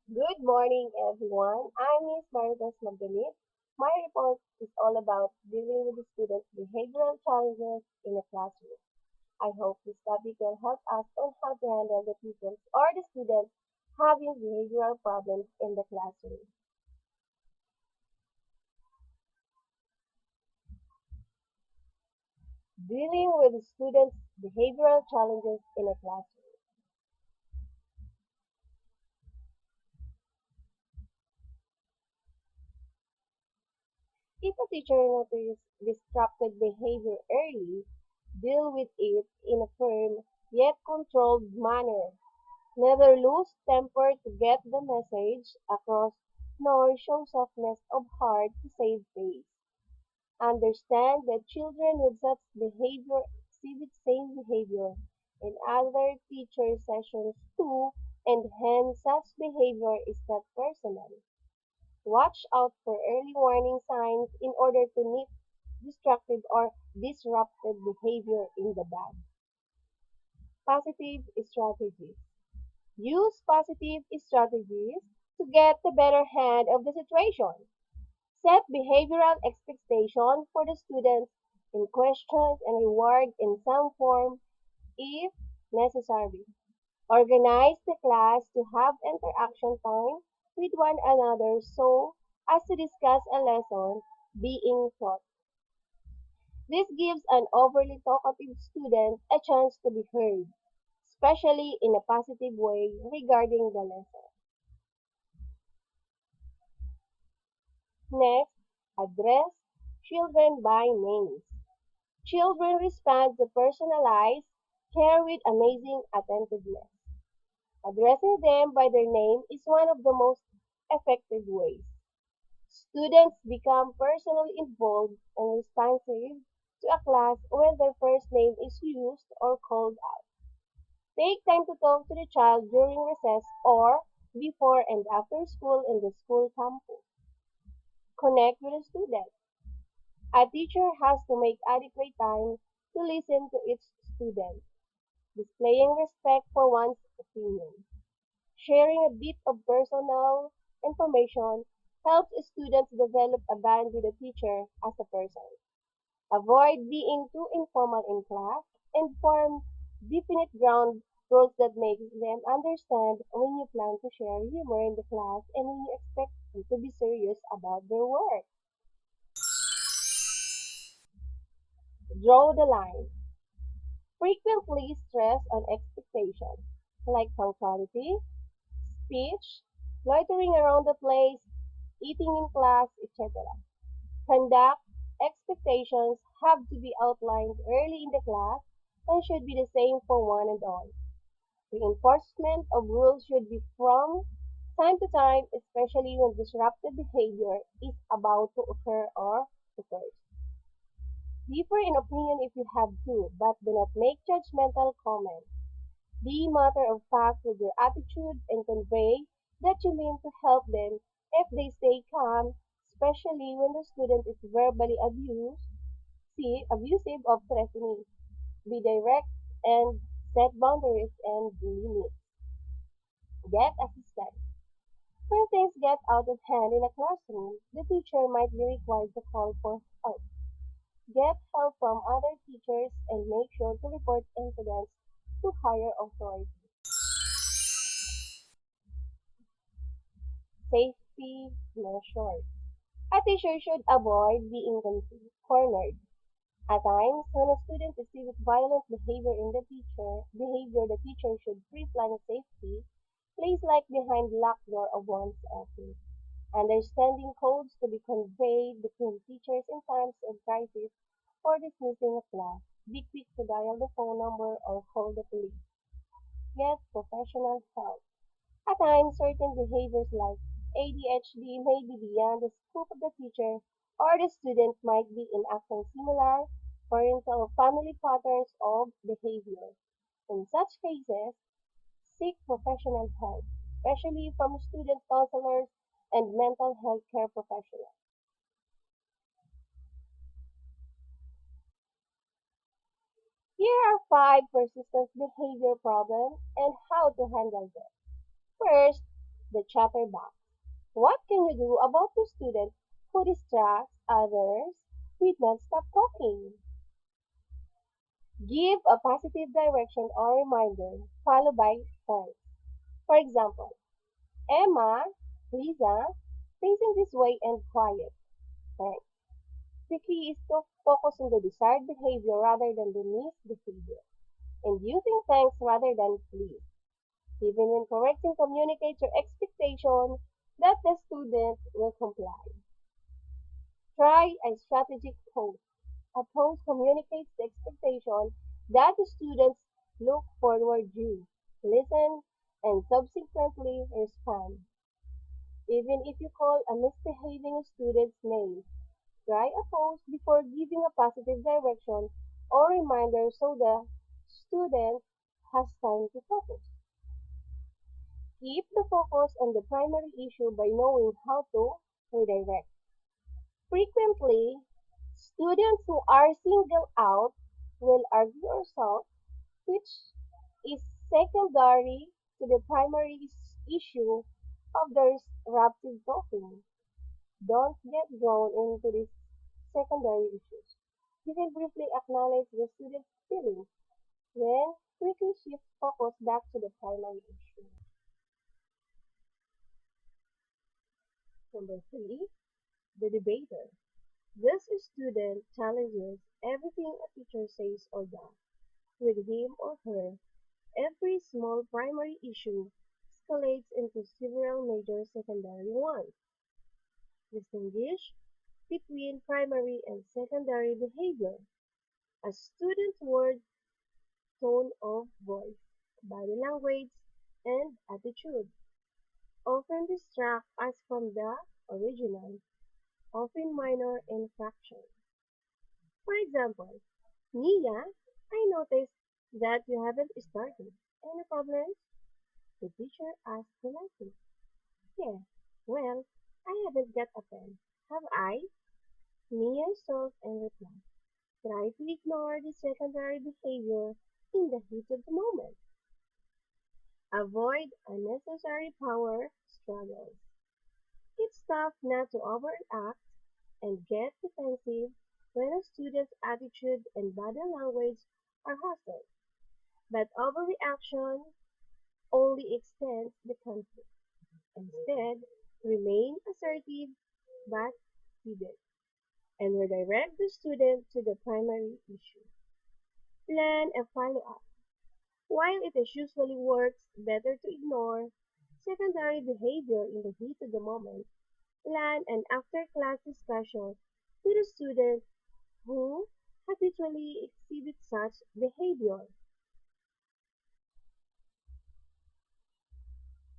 Good morning, everyone. I'm Miss Maritas Magdalene. My report is all about dealing with the students' behavioral challenges in a classroom. I hope this topic will help us on how to handle the pupils or the students having behavioral problems in the classroom. Dealing with the students' behavioral challenges in a classroom. If a teacher notices disruptive behavior early, deal with it in a firm yet controlled manner. Neither lose temper to get the message across nor show softness of heart to save face. Understand that children with such behavior exhibit same behavior in other teacher sessions too, and hence such behavior is not personal. Watch out for early warning signs in order to nip destructive or disruptive behavior in the bud. Positive strategies. Use positive strategies to get the better hand of the situation. Set behavioral expectations for the students in questions and reward in some form if necessary. Organize the class to have interaction time with one another so as to discuss a lesson being taught. This gives an overly talkative student a chance to be heard, especially in a positive way regarding the lesson. Next, address children by names. Children respond to personalized care with amazing attentiveness. Addressing them by their name is one of the most effective ways. Students become personally involved and responsive to a class when their first name is used or called out. Take time to talk to the child during recess or before and after school in the school campus. Connect with the student. A teacher has to make adequate time to listen to each student, displaying respect for one's opinion. Sharing a bit of personal information helps students develop a bond with the teacher as a person. Avoid being too informal in class and form definite ground rules that make them understand when you plan to share humor in the class and when you expect them to be serious about their work. Draw the line. Frequently stress on expectations, like punctuality, speech, loitering around the place, eating in class, etc. Conduct expectations have to be outlined early in the class and should be the same for one and all. Reinforcement of rules should be from time to time, especially when disruptive behavior is about to occur or occurs. Differ in opinion if you have to, but do not make judgmental comments. Be matter of fact with your attitude and convey that you mean to help them if they stay calm, especially when the student is verbally abusive or threatening. Be direct and set boundaries and limits. Get assistance. When things get out of hand in a classroom, the teacher might be required to call for help. Get help from other teachers and make sure to report incidents to higher authorities. Safety measures. A teacher should avoid being cornered. At times, when a student exhibits violent behavior the teacher should pre-plan safety, place like behind locked door of one's office. Understanding codes to be conveyed between teachers in times of crisis or dismissing a class. Be quick to dial the phone number or call the police. Get professional help. At times, certain behaviors like ADHD may be beyond the scope of the teacher, or the student might be enacting similar parental family patterns of behavior. In such cases, seek professional help, especially from student counselors and mental health care professionals. Here are 5 persistent behavior problems and how to handle them. First, the chatterbox. What can you do about the student who distracts others with non-stop talking? Give a positive direction or reminder, followed by thanks. For example, Emma, Lisa, facing this way and quiet. Thanks. The key is to focus on the desired behavior rather than the misbehavior, and using thanks rather than please. Even when correcting communicates your expectation that the student will comply. Try a strategic pose. A pose communicates the expectation that the students look forward to, listen, and subsequently respond. Even if you call a misbehaving student's name, try a pause before giving a positive direction or reminder so the student has time to focus. Keep the focus on the primary issue by knowing how to redirect. Frequently, students who are singled out will argue or sulk, which is secondary to the primary issue of the disruptive talking. Don't get drawn into these secondary issues. You can briefly acknowledge the student's feelings, then quickly shift focus back to the primary issue. Number three, the debater. This student challenges everything a teacher says or does. With him or her, every small primary issue escalates into several major secondary ones. Distinguish between primary and secondary behavior. A student's word, tone of voice, body language, and attitude often distract us from the original, often minor infraction. For example, Nia, I noticed that you haven't started. Any problems? The teacher asked politely. Yeah, well, I haven't got a pen. Have I? Nia solved and replied. Try to ignore the secondary behavior in the heat of the moment. Avoid unnecessary power struggles. It's tough not to overact and get defensive when a student's attitude and body language are hostile, but overreaction only extends the conflict. Instead, remain assertive but heeded and redirect the student to the primary issue. Plan a follow-up. While it is usually works better to ignore secondary behavior in the heat of the moment, plan an after-class discussion with a student who habitually exhibits such behavior.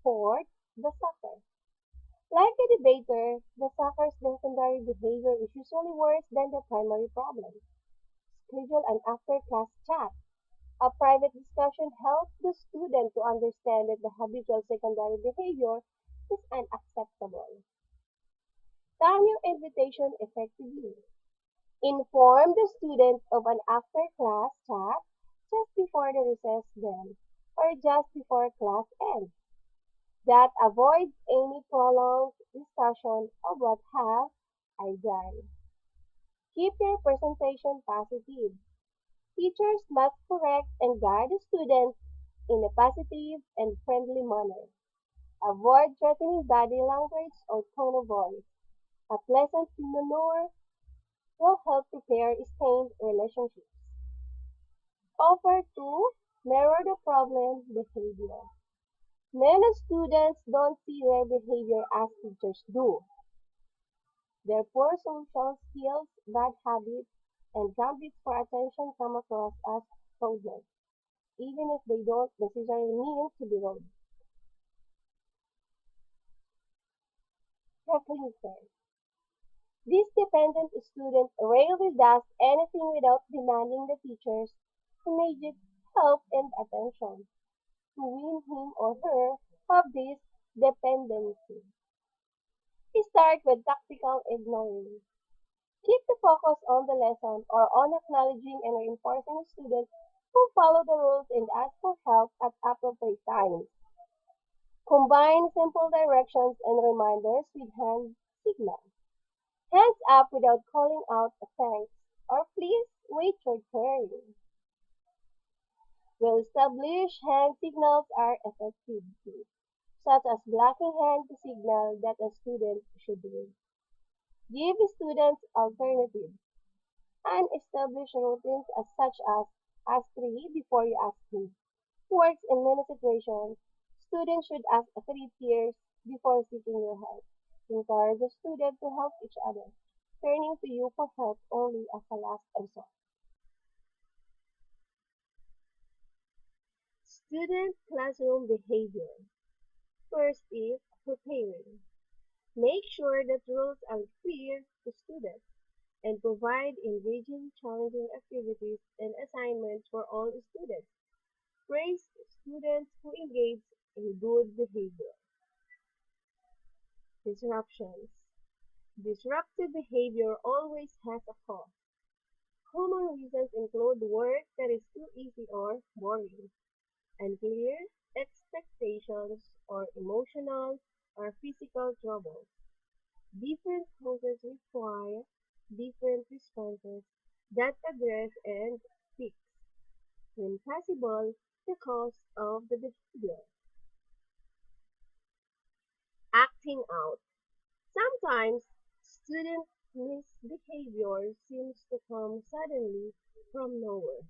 Fourth, the sucker. Like the debater, the sucker's secondary behavior is usually worse than the primary problem. Schedule an after-class chat. A private discussion helps the student to understand that the habitual secondary behavior is unacceptable. Time your invitation effectively. Inform the student of an after-class chat just before the recess bell or just before class ends. That avoids any prolonged discussion of what have I done. Keep your presentation positive. Teachers must correct and guide the students in a positive and friendly manner. Avoid threatening body language or tone of voice. A pleasant demeanor will help repair strained relationships. Offer to mirror the problem behavior. Many students don't see their behavior as teachers do. Their poor social skills, bad habits, and gambits for attention come across as rudeness, even if they don't necessarily mean to be rude. Recognition. This dependent student rarely does anything without demanding the teacher's immediate help and attention. To win him or her of this dependency, start with tactical ignoring. Keep the focus on the lesson or on acknowledging and reinforcing students who follow the rules and ask for help at appropriate times. Combine simple directions and reminders with hand signals. Hands up without calling out a thanks or please wait your turn. Well established hand signals are effective too, such as blocking hand to signal that a student should wait. Give students alternatives and establish routines as such as ask three before you ask me. Works in many situations. Students should ask three peers before seeking your help. Encourage the student to help each other, turning to you for help only as a last resort. Student classroom behavior. First is preparing. Make sure that rules are clear to students and provide engaging, challenging activities and assignments for all students. Praise students who engage in good behavior. Disruptions. Disruptive behavior always has a cause. Common reasons include work that is too easy or boring, unclear expectations, or emotional or physical troubles. Different causes require different responses that address and fix, when possible, the cause of the behavior. Acting out. Sometimes student misbehavior seems to come suddenly from nowhere,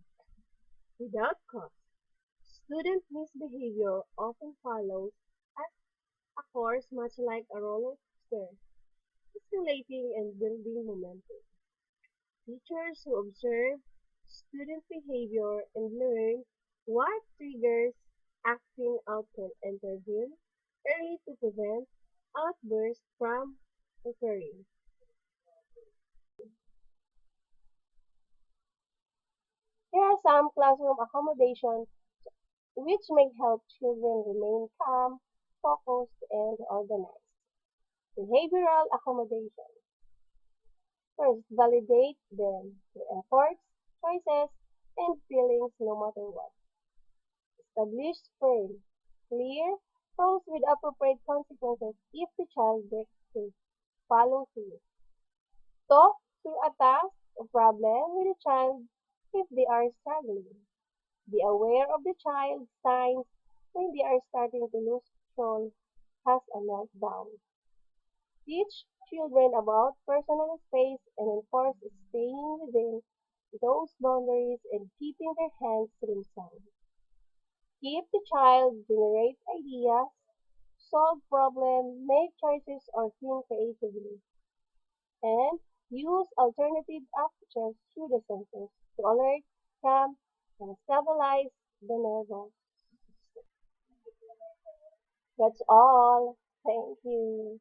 without cause. Student misbehavior often follows as a course much like a roller coaster, escalating and building momentum. Teachers who observe student behavior and learn what triggers acting out can intervene early to prevent outbursts from occurring. Here are some classroom accommodations which may help children remain calm, focused, and organized. Behavioral accommodation. First, validate them, their efforts, choices, and feelings no matter what. Establish firm, clear rules with appropriate consequences if the child breaks through. Follow through. Talk through a task or problem with the child if they are struggling. Be aware of the child's signs when they are starting to lose control, has a meltdown. Teach children about personal space and enforce staying within those boundaries and keeping their hands to themselves. Keep the child generate ideas, solve problems, make choices, or think creatively, and use alternative approaches through the senses to alert, calm, and stabilize the nervous system. That's all. Thank you.